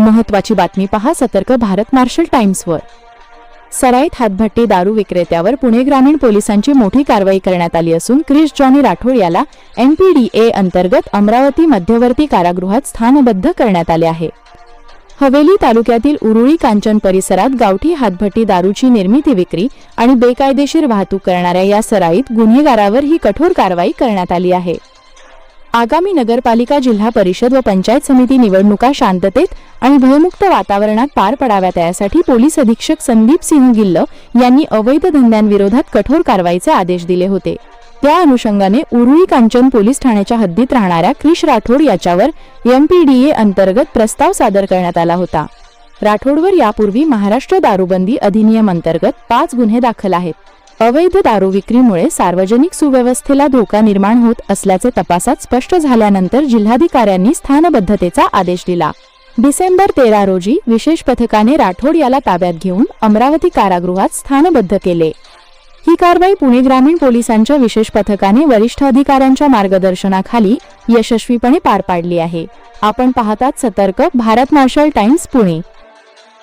महत्त्वाची बातमी पहा सतर्क भारत मार्शल टाइम्सवर। सराईत हातभट्टी दारू विक्रेत्यावर पुणे ग्रामीण पोलिसांची मोठी कारवाई करण्यात आली असून क्रिश जॉनी राठोड याला NPDA अंतर्गत अमरावती मध्यवर्ती कारागृहात स्थानबद्ध करण्यात आले आहे। हवेली तालुक्यातील उरुळी कांचन परिसरात गावठी हातभट्टी दारूची निर्मिती विक्री आणि बेकायदेशीर वाहतूक करणाऱ्या या सराईत गुन्हेगारावर ही कठोर कारवाई करण्यात आली आहे। आगामी नगरपालिका, जिल्हा परिषद व पंचायत समिती निवडणुका शांततेत आणि भयमुक्त वातावरणात पार पडाव्यात यासाठी पोलीस अधीक्षक संदीप सिंह गिल्ल यांनी अवैध धंद्यांविरोधात कठोर कारवाईचे आदेश दिले होते। त्या अनुषंगाने उरुळी कांचन पोलीस ठाण्याच्या हद्दीत राहणाऱ्या क्रिश राठोड याच्यावर NPDA अंतर्गत प्रस्ताव सादर करण्यात आला होता। राठोडवर यापूर्वी महाराष्ट्र दारूबंदी अधिनियम अंतर्गत 5 गुन्हे दाखल आहेत। अवैध दारू विक्रीमुळे सार्वजनिक सुव्यवस्थेला धोका निर्माण होत असल्याचे तपासात स्पष्ट झाल्यानंतर जिल्हाधिकाऱ्यांनी स्थानबद्धतेचा आदेश दिला। डिसेंबर 13 रोजी विशेष पथकाने राठोड याला ताब्यात घेऊन अमरावती कारागृहात स्थानबद्ध केले। ही कारवाई पुणे ग्रामीण पोलिसांच्या विशेष पथकाने वरिष्ठ अधिकाऱ्यांच्या मार्गदर्शनाखाली यशस्वीपणे पार पाडली आहे। आपण पाहतात सतर्क भारत मार्शल टाइम्स पुणे।